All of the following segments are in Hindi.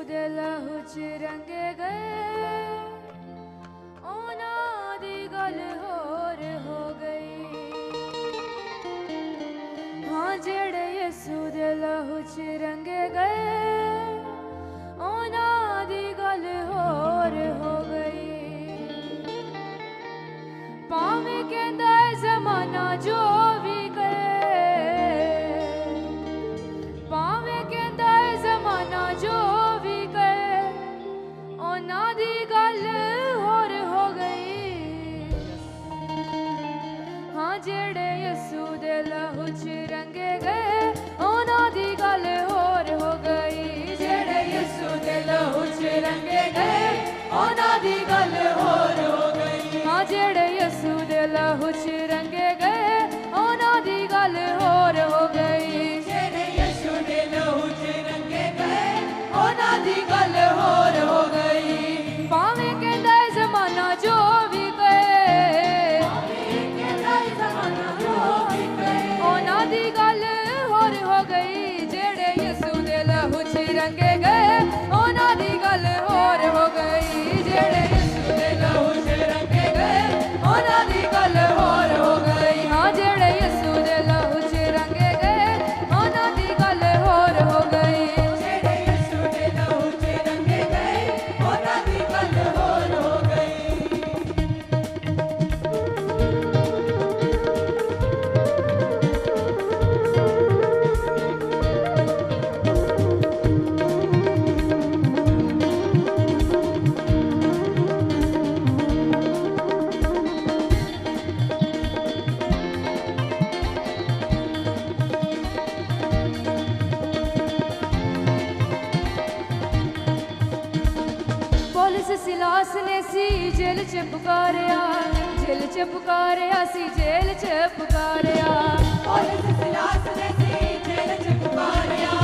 दे लहू च रंगे गए उन्हां दी गल होर हो गई। हाँ जेड़े यसू दे लहू च रंगे गए उन्हां दी गल होर हो गई। भावें कहंदा है ज़माना जो भी जो भी कहे उन्हां दी गल होर हो गई। हाँ जेड़े यसू दे लहू च रंगे गए उन्हां दी गल होर हो गई। जेड़े यसू दे लहू च रंगे गए उन्हां दी गल होर हो गई। हाँ जेड़े यसू दे लहू च रंगे गए उन्हां दी गल होर हो गई। जेड़े यसू दे लहू च रंगे गए उन्हां दी गल होर हो गई। भावें कहंदा है ज़माना जो भी कहे उन्हां दी गल होर हो गई। जेड़े यसू दे लहू च रंगे गए उन्हां दी गल होर हो गई। जेड़े यसू दे लहू च रंगे गए उन्हां दी गल होर हो गई। हाँ जेड़े यसू दे लहू च रंगे गए उन्हां दी गल होर हो गई। सिलास ने सी जेल च पुकारिया, जेल च पुकारिया सी जेल च पुकारिया। सिलास ने सी जेल च पुकारिया,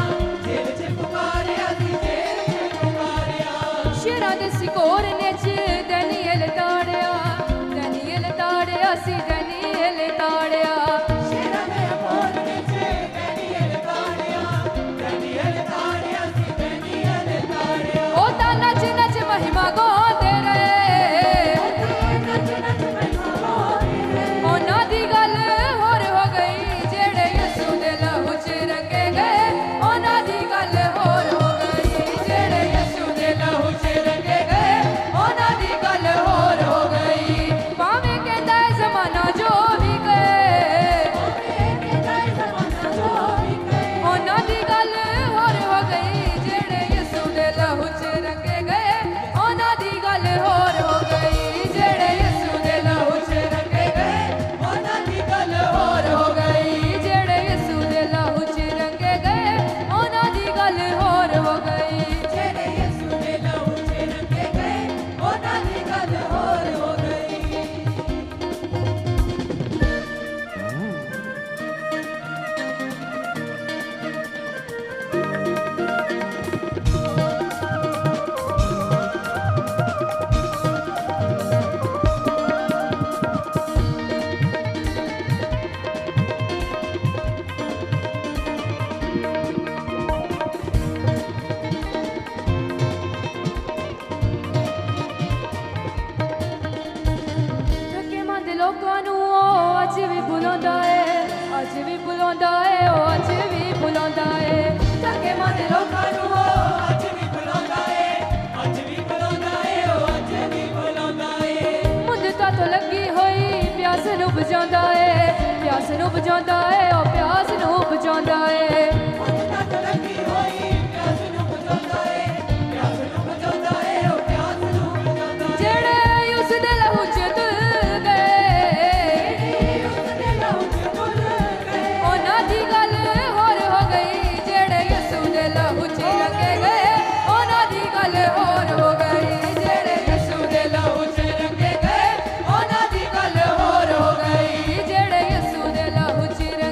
जेल च पुकारिया सी जेल च पुकारिया। शेरां दे सिकोर ने च दानियल ताड़िया, दानियल ताड़िया सी दानियल ताड़िया। शेरां दे सिकोर ने च दानियल ताड़िया, दानियल ताड़िया सी दानियल ताड़िया। ओ ता नच नच महिमा गो बुझांदा है प्यास नूं बुझांदा है ओ प्यास नूं बुझांदा है। Chira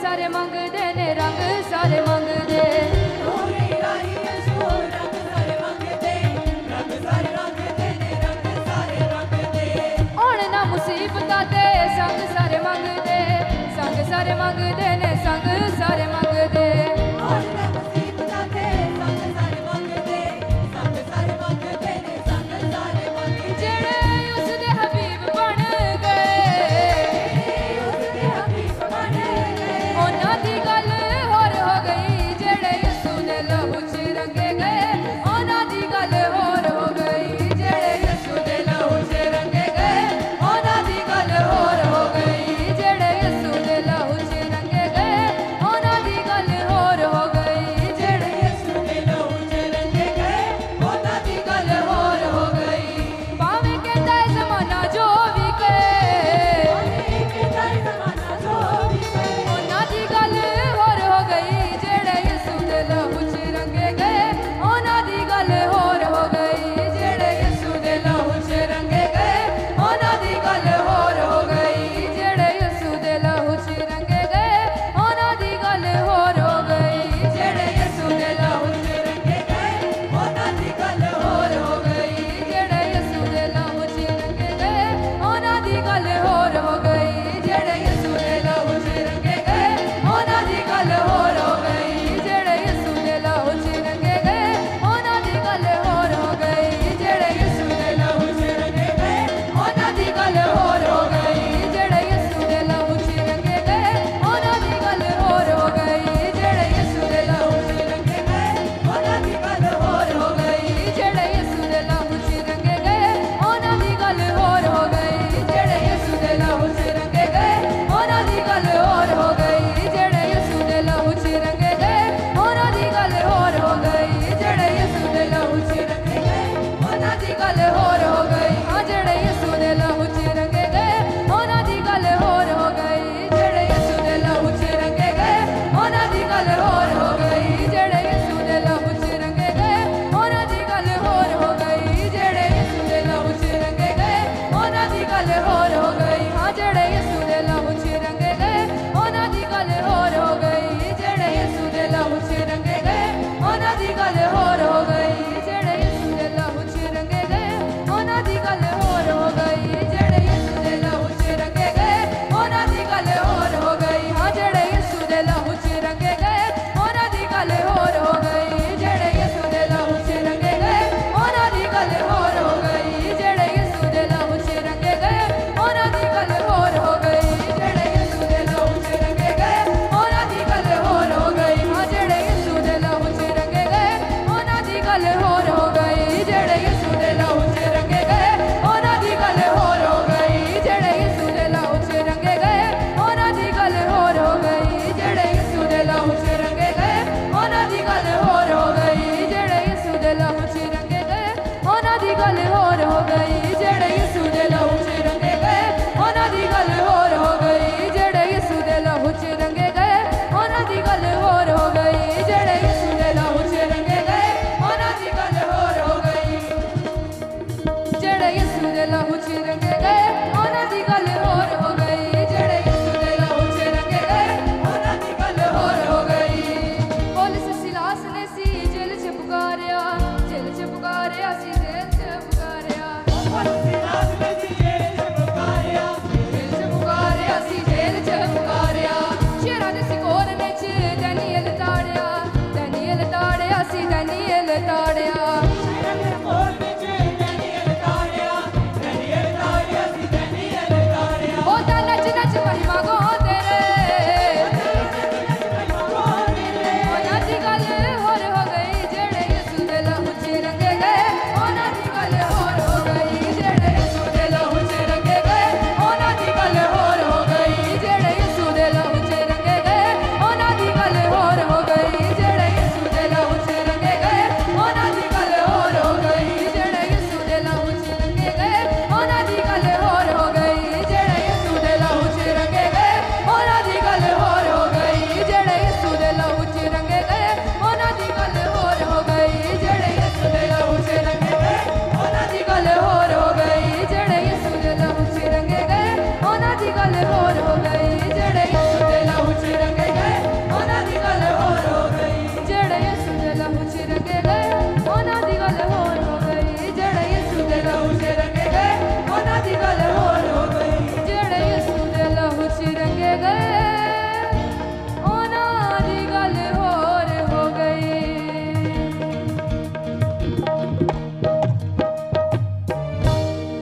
सारे मंगदे ने रंग सारे मंगदे हुण ना मुसीबतां ते संग सारे मंगदे ने संग सारे मंगदे लहू च रंगे गए, उन्हां दी गल होर हो